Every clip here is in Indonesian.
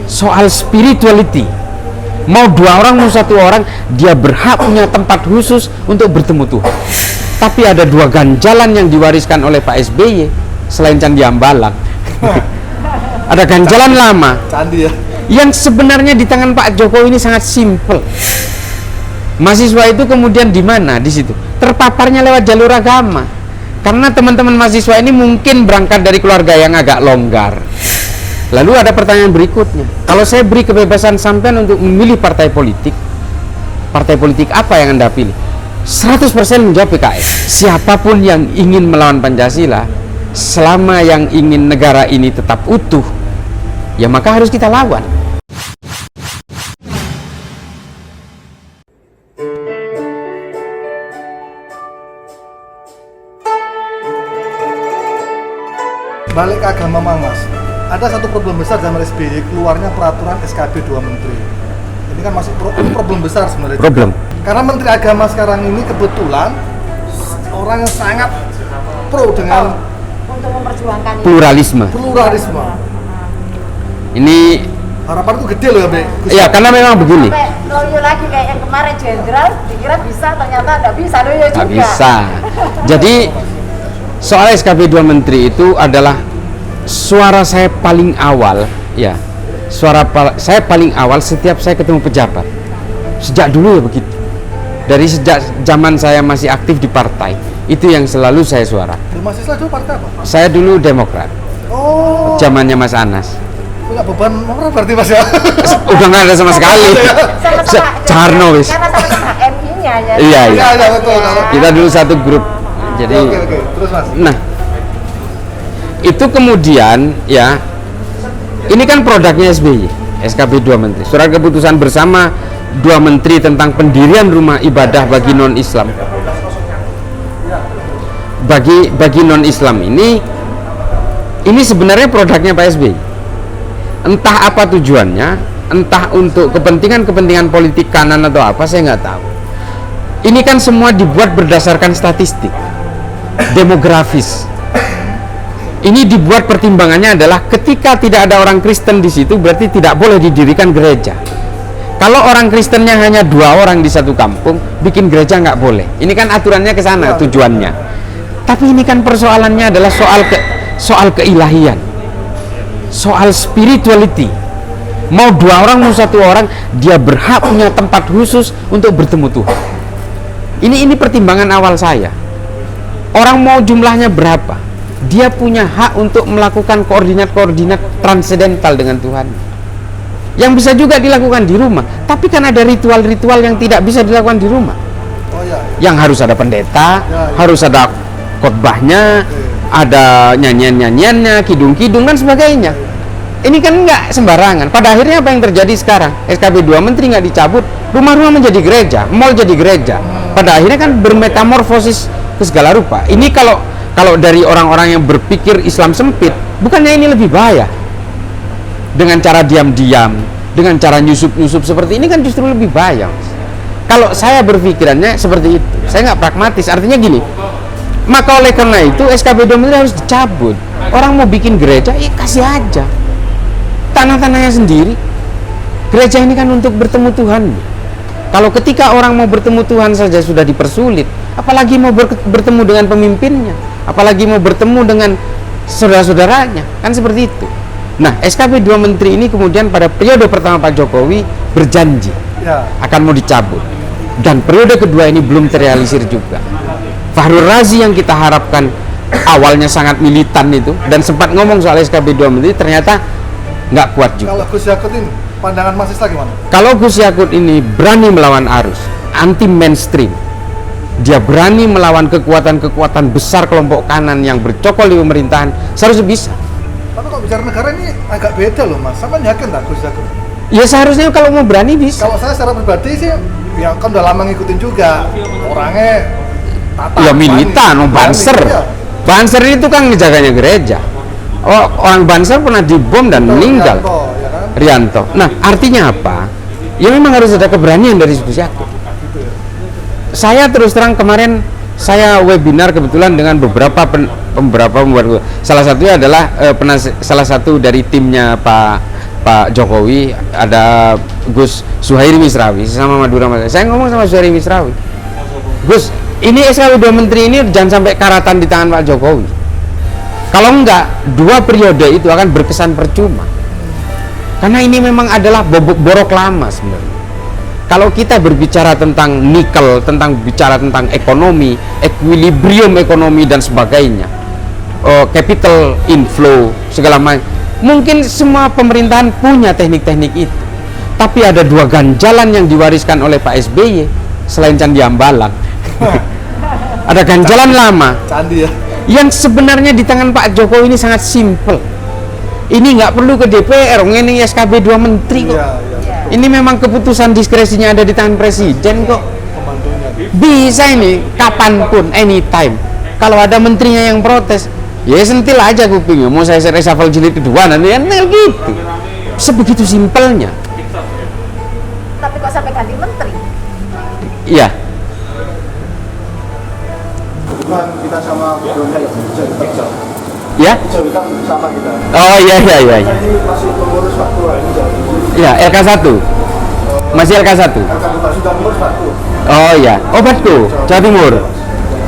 soal spirituality. Mau dua orang, mau satu orang, dia berhak punya tempat khusus untuk bertemu Tuhan. Tapi ada dua ganjalan yang diwariskan oleh Pak SBY selain Candi Ambalang. Ada ganjalan lama. Candi ya. Yang sebenarnya di tangan Pak Jokowi ini sangat simpel. Mahasiswa itu kemudian di mana? Di situ. Terpaparnya lewat jalur agama. Karena teman-teman mahasiswa ini mungkin berangkat dari keluarga yang agak longgar. Lalu ada pertanyaan berikutnya. Kalau saya beri kebebasan sampean untuk memilih partai politik apa yang Anda pilih? 100% menjawab PKS. Siapapun yang ingin melawan Pancasila, selama yang ingin negara ini tetap utuh, ya maka harus kita lawan. Balik ke agama Mas. Ada satu problem besar zaman SBY, keluarnya peraturan SKB 2 Menteri. Ini kan masih problem besar sebenarnya. Problem. Karena Menteri Agama sekarang ini kebetulan orang yang sangat pro dengan untuk memperjuangkan pluralisme. Ini harapan itu gede loh ya, Be. ya karena memang begini. sampai loyo lagi kayak yang kemarin jenderal dikira bisa, ternyata nggak bisa loyo juga. Tak bisa. Jadi soal SKB 2 Menteri itu adalah suara saya paling awal, ya. Saya paling awal setiap saya ketemu pejabat. Sejak dulu ya begitu. Dari sejak zaman saya masih aktif di partai, itu yang selalu saya suara. Mahasiswa dulu partai apa? Saya dulu Demokrat. Oh. Zamannya Mas Anas. Punya beban moral berarti Mas ya? Udah nggak ada sama sekali. Carno wis. Karena sama MI-nya ya. Iya. Iya, betul. Kita dulu satu grup. Jadi Oke. Terus Mas. nah, itu kemudian ya, ini kan produknya SBY, SKB 2 Menteri, surat keputusan bersama 2 Menteri tentang pendirian rumah ibadah bagi non-Islam. Bagi non-Islam ini sebenarnya produknya Pak SBY. Entah apa tujuannya, entah untuk kepentingan politik kanan atau apa, saya nggak tahu. Ini kan semua dibuat berdasarkan statistik, demografis. Ini dibuat pertimbangannya adalah ketika tidak ada orang Kristen di situ, berarti tidak boleh didirikan gereja. Kalau orang Kristennya hanya 2 orang di satu kampung, bikin gereja nggak boleh. Ini kan aturannya ke sana, tujuannya. Tapi ini kan persoalannya adalah soal keilahian, soal spirituality. Mau 2 orang, mau 1 orang, dia berhak punya tempat khusus untuk bertemu Tuhan. Ini pertimbangan awal saya. Orang mau jumlahnya berapa, dia punya hak untuk melakukan koordinat transendental dengan Tuhan. Yang bisa juga dilakukan di rumah, tapi kan ada ritual-ritual yang tidak bisa dilakukan di rumah. Oh iya. Yang harus ada pendeta, harus ada khotbahnya, ada nyanyian-nyanyiannya, kidung-kidung dan sebagainya. Ini kan nggak sembarangan. Pada akhirnya apa yang terjadi sekarang? SKB 2 Menteri nggak dicabut, rumah-rumah menjadi gereja, mall jadi gereja. Pada akhirnya kan bermetamorfosis ke segala rupa. Ini kalau dari orang-orang yang berpikir Islam sempit, bukannya ini lebih bahaya? Dengan cara diam-diam, dengan cara nyusup-nyusup seperti ini kan justru lebih bahaya. Kalau saya berpikirannya seperti itu, saya nggak pragmatis. Artinya gini, maka oleh karena itu SKB 2 Menteri harus dicabut. Orang mau bikin gereja, ya kasih aja tanah-tanahnya sendiri. Gereja ini kan untuk bertemu Tuhan. Kalau ketika orang mau bertemu Tuhan saja sudah dipersulit, apalagi mau bertemu dengan pemimpinnya, apalagi mau bertemu dengan saudara-saudaranya, kan seperti itu. Nah, SKB 2 Menteri ini kemudian pada periode pertama Pak Jokowi berjanji akan mau dicabut, dan periode kedua ini belum terrealisir juga. Fahrul Razi yang kita harapkan awalnya sangat militan itu dan sempat ngomong soal SKB 2 Menteri, ternyata nggak kuat juga. Kalau Gus Yakut ini, pandangan mahasiswa gimana? Kalau Gus Yakut ini berani melawan arus, anti mainstream, dia berani melawan kekuatan-kekuatan besar kelompok kanan yang bercokol di pemerintahan, seharusnya bisa. Tapi kalau bicara negara ini agak beda loh Mas, sama yakin tak Gus Yakut? Ya seharusnya kalau mau berani bisa. Kalau saya secara pribadi sih, ya kan udah lama ngikutin juga, orangnya tata, Ya militan, Banser. Iya. Banser itu kan ngejaganya gereja. Oh, orang Banser pernah dibom dan meninggal. Rianto, ya kan? Rianto. Nah, artinya apa? Ya memang harus ada keberanian dari Gus Yakut. Gitu ya. Saya terus terang kemarin saya webinar kebetulan dengan beberapa pembuat. Salah satunya adalah salah satu dari timnya Pak Pak Jokowi, ada Gus Zuhairi Misrawi sama Madura Mas. Saya ngomong sama Zuhairi Misrawi, Gus, ini SKP 2 menteri ini jangan sampai karatan di tangan Pak Jokowi. Kalau enggak, 2 periode itu akan berkesan percuma. Karena ini memang adalah borok lama sebenarnya. Kalau kita berbicara tentang nikel, bicara tentang ekonomi, equilibrium ekonomi dan sebagainya, capital inflow segala macam, mungkin semua pemerintahan punya teknik-teknik itu. Tapi ada 2 ganjalan yang diwariskan oleh Pak SBY selain Candi Ambalang. Ada ganjalan lama. Candi ya. Yang sebenarnya di tangan Pak Jokowi ini sangat simpel. Ini nggak perlu ke DPR, ini SKB 2 menteri kok. Iya. Ini memang keputusan diskresinya ada di tangan presiden kok. Pembantunya. Bisa ini kapanpun, anytime. Kalau ada menterinya yang protes, ya sentil aja kupingnya. Mau saya reshuffle jilid kedua nanti kan gitu. Sebegitu simpelnya. Tapi kok sampai ganti menteri? Iya. Kebetulan kita sama Donya ya, jadi kerja. Ya. Jadi kan sama kita. Oh iya. Ini masih pengurus waktu ini jadi. Ya, LK1. Masih LK1. Kita sudah pengurus waktu. Oh iya. Oh betul. Jawa Timur.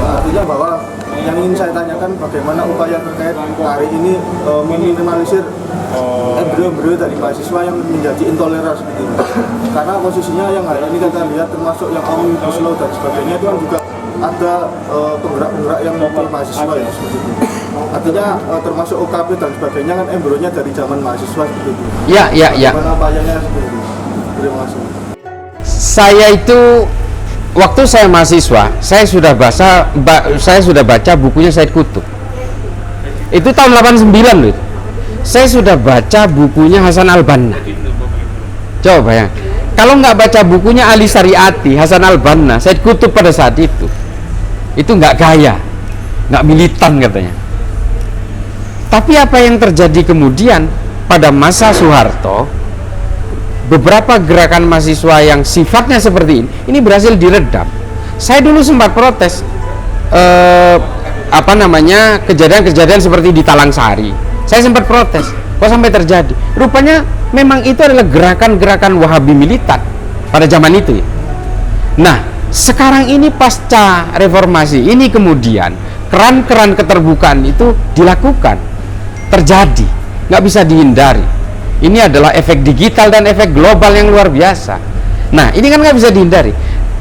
Artinya bahwa yang ingin saya tanyakan bagaimana upaya terkait hari ini meminimalisir embrio-embrio dari mahasiswa yang menjadi intoleran seperti ini. Karena posisinya yang hari ini kita lihat termasuk yang omnibus law dan sebagainya itu kan juga ada penggerak-penggerak yang mengukul mahasiswa ya seperti itu. Artinya termasuk OKP dan sebagainya kan embrionya dari zaman mahasiswa seperti itu. Ya. Bagaimana upayanya seperti itu? Terima kasih. Saya itu waktu saya mahasiswa, saya sudah baca bukunya Said Qutb. Itu tahun 89 loh. Saya sudah baca bukunya Hasan Al-Banna. Coba bayang. Kalau nggak baca bukunya Ali Syariati, Hasan Al-Banna, Said Qutb pada saat itu nggak gaya, nggak militan katanya. Tapi apa yang terjadi kemudian pada masa Soeharto, beberapa gerakan mahasiswa yang sifatnya seperti ini berhasil diredam. Saya dulu sempat protes kejadian-kejadian seperti di Talang Sari. Saya sempat protes, kok sampai terjadi? Rupanya memang itu adalah gerakan-gerakan Wahabi militan pada zaman itu ya. Nah, sekarang ini pasca reformasi ini kemudian keran-keran keterbukaan itu dilakukan, terjadi, nggak bisa dihindari. Ini adalah efek digital dan efek global yang luar biasa. Nah, ini kan nggak bisa dihindari.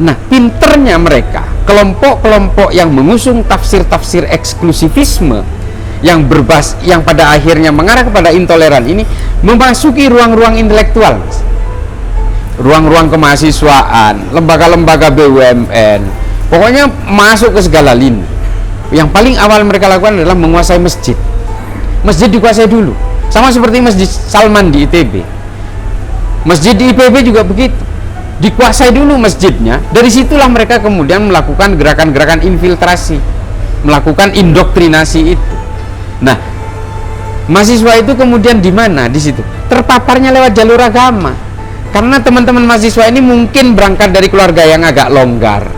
Nah, pinternya mereka, kelompok-kelompok yang mengusung tafsir-tafsir eksklusivisme yang pada akhirnya mengarah kepada intoleran ini memasuki ruang-ruang intelektual, ruang-ruang kemahasiswaan, lembaga-lembaga BUMN, pokoknya masuk ke segala lini. Yang paling awal mereka lakukan adalah menguasai masjid. Masjid dikuasai dulu, sama seperti Masjid Salman di ITB. Masjid di IPB juga begitu, dikuasai dulu masjidnya. Dari situlah mereka kemudian melakukan gerakan-gerakan infiltrasi, melakukan indoktrinasi itu. Nah, mahasiswa itu kemudian di mana? Di situ terpaparnya lewat jalur agama. Karena teman-teman mahasiswa ini mungkin berangkat dari keluarga yang agak longgar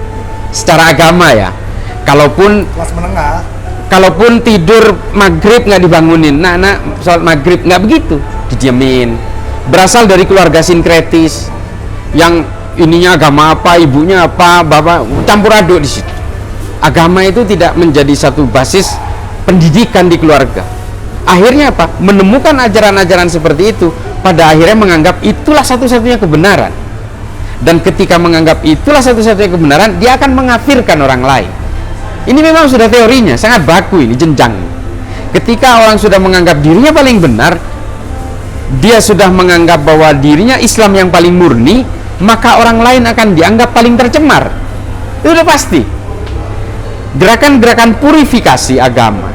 secara agama ya. Kelas menengah. Kalaupun tidur maghrib nggak dibangunin, nah sholat maghrib nggak begitu, didiamin. Berasal dari keluarga sinkretis yang ininya agama apa, ibunya apa, bapak campur aduk di situ. Agama itu tidak menjadi satu basis pendidikan di keluarga. Akhirnya apa? Menemukan ajaran-ajaran seperti itu, pada akhirnya menganggap itulah satu-satunya kebenaran. Dan ketika menganggap itulah satu-satunya kebenaran, dia akan mengafirkan orang lain. Ini memang sudah teorinya, sangat baku ini jenjang. Ketika orang sudah menganggap dirinya paling benar, dia sudah menganggap bahwa dirinya Islam yang paling murni, maka orang lain akan dianggap paling tercemar. Itu udah pasti. Gerakan-gerakan purifikasi agama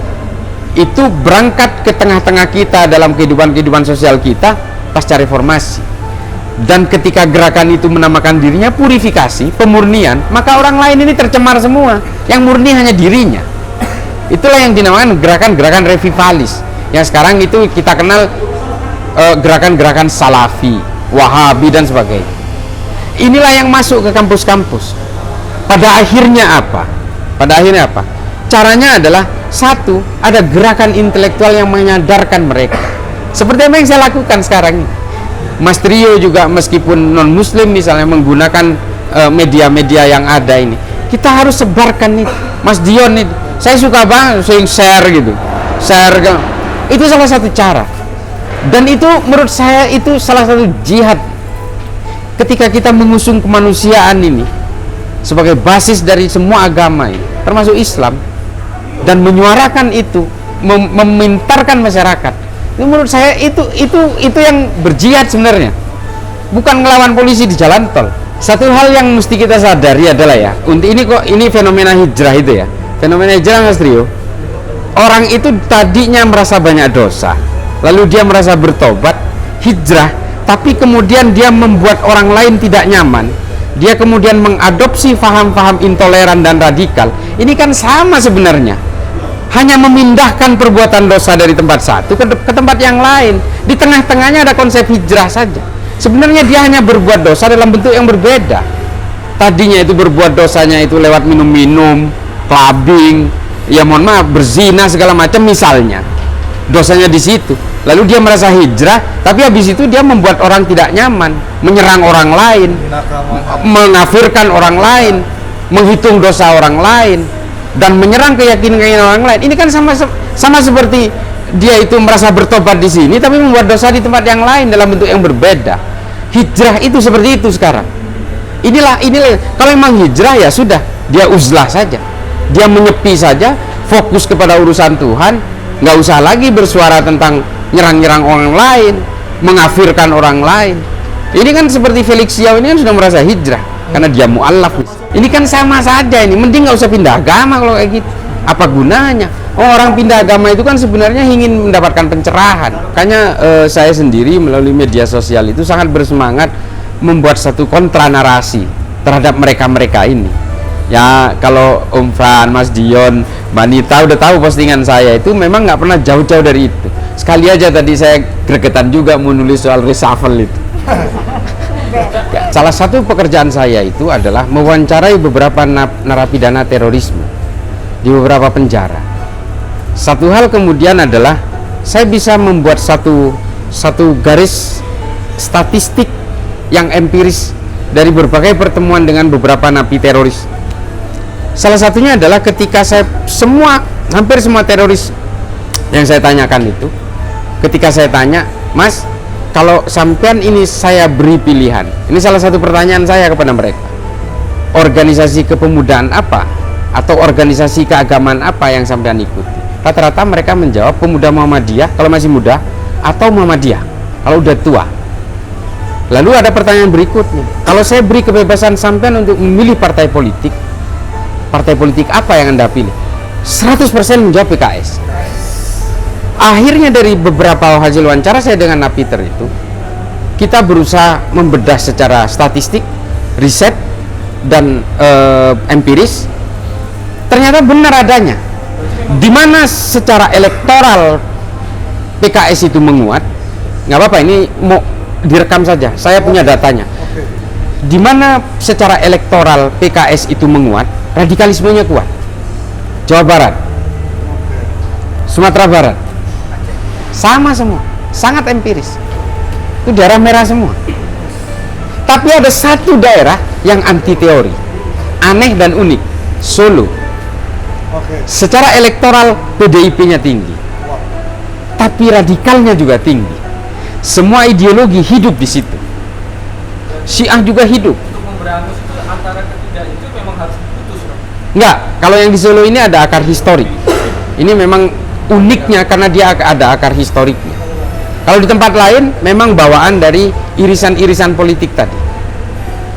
itu berangkat ke tengah-tengah kita dalam kehidupan sosial kita pasca reformasi. Dan ketika gerakan itu menamakan dirinya purifikasi, pemurnian, maka orang lain ini tercemar semua. Yang murni hanya dirinya. Itulah yang dinamakan gerakan-gerakan revivalis, yang sekarang itu kita kenal gerakan-gerakan salafi, wahabi dan sebagainya. Inilah yang masuk ke kampus-kampus. Pada akhirnya apa? Caranya adalah satu, ada gerakan intelektual yang menyadarkan mereka. Seperti apa yang saya lakukan sekarang ini. Mas Trio juga meskipun non muslim misalnya menggunakan media-media yang ada ini, kita harus sebarkan nih. Mas Dion nih, saya suka banget sering share gitu, itu salah satu cara, dan itu menurut saya itu salah satu jihad ketika kita mengusung kemanusiaan ini sebagai basis dari semua agama ini, termasuk Islam, dan menyuarakan itu, memintarkan masyarakat. Itu menurut saya itu yang berjihad sebenarnya, bukan ngelawan polisi di jalan tol. Satu hal yang mesti kita sadari adalah ya, untuk ini fenomena hijrah itu ya, fenomena hijrah Mas Trio. Orang itu tadinya merasa banyak dosa, lalu dia merasa bertobat, hijrah, tapi kemudian dia membuat orang lain tidak nyaman. Dia kemudian mengadopsi faham-faham intoleran dan radikal. Ini kan sama sebenarnya, hanya memindahkan perbuatan dosa dari tempat satu ke tempat yang lain. Di tengah-tengahnya ada konsep hijrah saja. Sebenarnya dia hanya berbuat dosa dalam bentuk yang berbeda. Tadinya itu berbuat dosanya itu lewat minum-minum, clubbing, ya mohon maaf, berzina segala macam misalnya. Dosanya di situ. Lalu dia merasa hijrah, tapi habis itu dia membuat orang tidak nyaman, menyerang orang lain, mengafirkan orang lain, menghitung dosa orang lain, dan menyerang keyakinan orang lain. Ini kan sama seperti dia itu merasa bertobat di sini, tapi membuat dosa di tempat yang lain dalam bentuk yang berbeda. Hijrah itu seperti itu sekarang. Inilah kalau memang hijrah ya sudah, dia uzlah saja, dia menyepi saja, fokus kepada urusan Tuhan, nggak usah lagi bersuara tentang nyerang-nyerang orang lain, mengafirkan orang lain. Ini kan seperti Felix Xiao ini kan sudah merasa hijrah karena dia mu'allaf. Ini kan sama saja, ini mending nggak usah pindah agama kalau kayak gitu. Apa gunanya? Orang pindah agama itu kan sebenarnya ingin mendapatkan pencerahan. Makanya saya sendiri melalui media sosial itu sangat bersemangat membuat satu kontra narasi terhadap mereka-mereka ini. Ya kalau Om Fran, Mas Dion, Mbak Nita udah tahu postingan saya itu memang nggak pernah jauh-jauh dari itu. Sekali aja tadi saya gregetan juga menulis soal reshuffle itu. Ya, salah satu pekerjaan saya itu adalah mewawancarai beberapa narapidana terorisme di beberapa penjara. Satu hal kemudian adalah saya bisa membuat satu garis statistik yang empiris dari berbagai pertemuan dengan beberapa napi teroris. Salah satunya adalah ketika saya hampir semua teroris yang saya tanyakan itu, ketika saya tanya, Mas, kalau sampean ini saya beri pilihan, ini salah satu pertanyaan saya kepada mereka, organisasi kepemudaan apa atau organisasi keagamaan apa yang sampean ikuti? Rata-rata mereka menjawab pemuda Muhammadiyah kalau masih muda, atau Muhammadiyah kalau udah tua. Lalu ada pertanyaan berikutnya, kalau saya beri kebebasan sampean untuk memilih partai politik apa yang Anda pilih? 100% menjawab PKS. Akhirnya dari beberapa hasil wawancara saya dengan napiter itu, kita berusaha membedah secara statistik, riset, dan empiris. Ternyata benar adanya. Di mana secara elektoral PKS itu menguat, nggak apa-apa, ini mau direkam saja, saya punya datanya. Di mana secara elektoral PKS itu menguat, radikalismenya kuat. Jawa Barat, Sumatera Barat, sama semua, sangat empiris. Itu daerah merah semua. Tapi ada satu daerah yang anti teori, aneh dan unik, Solo. Secara elektoral PDIP-nya tinggi, tapi radikalnya juga tinggi. Semua ideologi hidup di situ. Syiah juga hidup. Untuk memberangus itu antara ketiga itu memang harus diputus, Bang? Enggak, kalau yang di Solo ini ada akar historik. Ini memang uniknya karena dia ada akar historiknya. Kalau di tempat lain memang bawaan dari irisan-irisan politik tadi.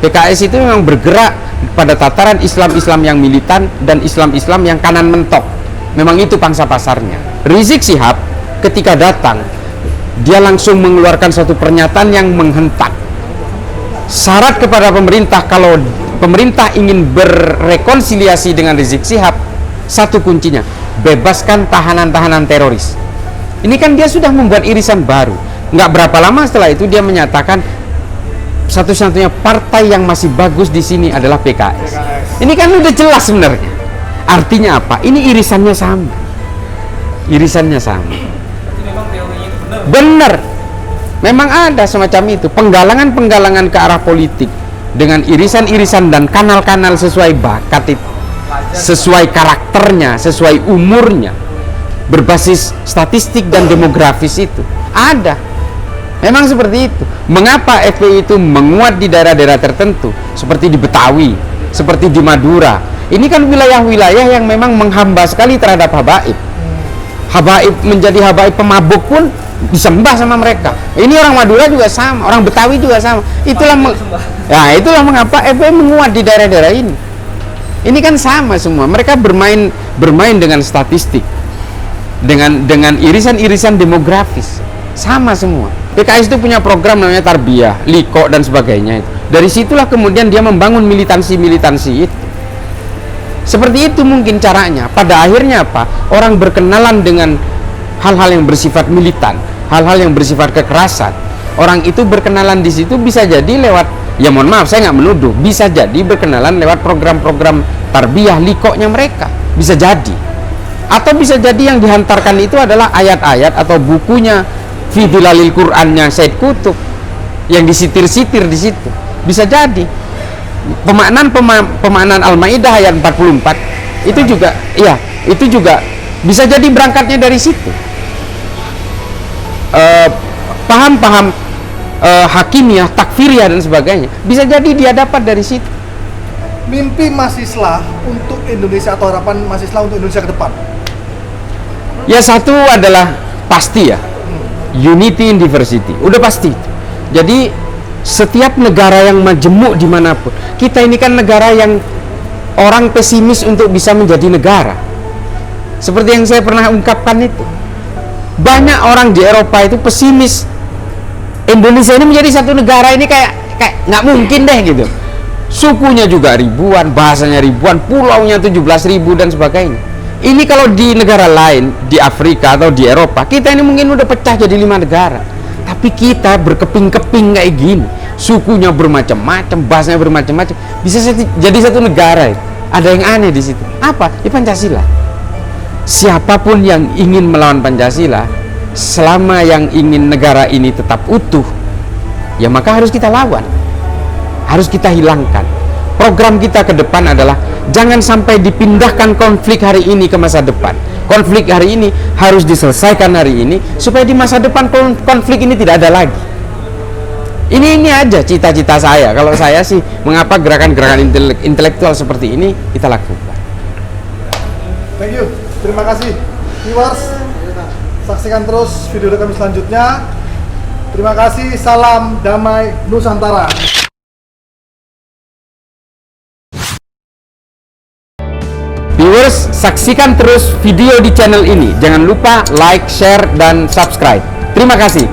PKS itu memang bergerak pada tataran Islam-Islam yang militan dan Islam-Islam yang kanan mentok. Memang itu pangsa pasarnya. Rizik Syihab ketika datang, dia langsung mengeluarkan suatu pernyataan yang menghentak. Syarat kepada pemerintah kalau pemerintah ingin berrekonsiliasi dengan Rizik Syihab, satu kuncinya, bebaskan tahanan-tahanan teroris. Ini kan dia sudah membuat irisan baru. Nggak berapa lama setelah itu dia menyatakan satu-satunya partai yang masih bagus di sini adalah PKS. Ini kan udah jelas sebenarnya. Artinya apa? Ini irisannya sama. Irisannya sama. Berarti memang teorinya itu benar. Benar. Memang ada semacam itu, penggalangan-penggalangan ke arah politik dengan irisan-irisan dan kanal-kanal sesuai bakat itu, sesuai karakternya, sesuai umurnya, berbasis statistik dan demografis itu. Ada. Memang seperti itu. Mengapa FPI itu menguat di daerah-daerah tertentu, seperti di Betawi, seperti di Madura. Ini kan wilayah-wilayah yang memang menghamba sekali terhadap habaib. Habaib menjadi habaib pemabuk pun disembah sama mereka. Ini orang Madura juga sama, orang Betawi juga sama. Itulah mengapa FPI menguat di daerah-daerah ini. Ini kan sama semua. Mereka bermain dengan statistik, dengan irisan-irisan demografis, sama semua. PKS itu punya program namanya Tarbiyah, Liko dan sebagainya itu. Dari situlah kemudian dia membangun militansi itu. Seperti itu mungkin caranya. Pada akhirnya apa? Orang berkenalan dengan hal-hal yang bersifat militan, hal-hal yang bersifat kekerasan. Orang itu berkenalan di situ bisa jadi lewat, ya mohon maaf saya nggak menuduh, bisa jadi berkenalan lewat program-program tarbiyah likoknya mereka, bisa jadi. Atau bisa jadi yang dihantarkan itu adalah ayat-ayat atau bukunya Fi Dhilalil Qur'annya Said Qutb yang disitir-sitir di situ. Bisa jadi. Pemaknaan Al-Maidah ayat 44 itu juga, iya, itu juga bisa jadi berangkatnya dari situ. Paham-paham hakimiyah, takfiriyah dan sebagainya bisa jadi dia dapat dari situ. Mimpi Mas Islah untuk Indonesia atau harapan Mas Islah untuk Indonesia ke depan? Ya satu adalah pasti ya, unity in diversity, udah pasti. Jadi setiap negara yang majemuk dimanapun, kita ini kan negara yang orang pesimis untuk bisa menjadi negara. Seperti yang saya pernah ungkapkan itu, banyak orang di Eropa itu pesimis Indonesia ini menjadi satu negara ini kayak nggak mungkin deh gitu. Sukunya juga ribuan, bahasanya ribuan, pulaunya 17.000 dan sebagainya. Ini kalau di negara lain, di Afrika atau di Eropa, kita ini mungkin udah pecah jadi 5 negara. Tapi kita berkeping-keping kayak gini, sukunya bermacam-macam, bahasanya bermacam-macam, bisa jadi satu negara. Ada yang aneh di situ. Apa? Ya Pancasila. Siapapun yang ingin melawan Pancasila, selama yang ingin negara ini tetap utuh, ya maka harus kita lawan, harus kita hilangkan. Program kita ke depan adalah jangan sampai dipindahkan konflik hari ini ke masa depan. Konflik hari ini harus diselesaikan hari ini supaya di masa depan konflik ini tidak ada lagi. Ini aja cita-cita saya. Kalau saya sih, mengapa gerakan-gerakan intelektual seperti ini kita lakukan. Thank you, terima kasih viewers. Saksikan terus video kami selanjutnya. Terima kasih, salam damai Nusantara. Viewers, saksikan terus video di channel ini. Jangan lupa like, share, dan subscribe. Terima kasih.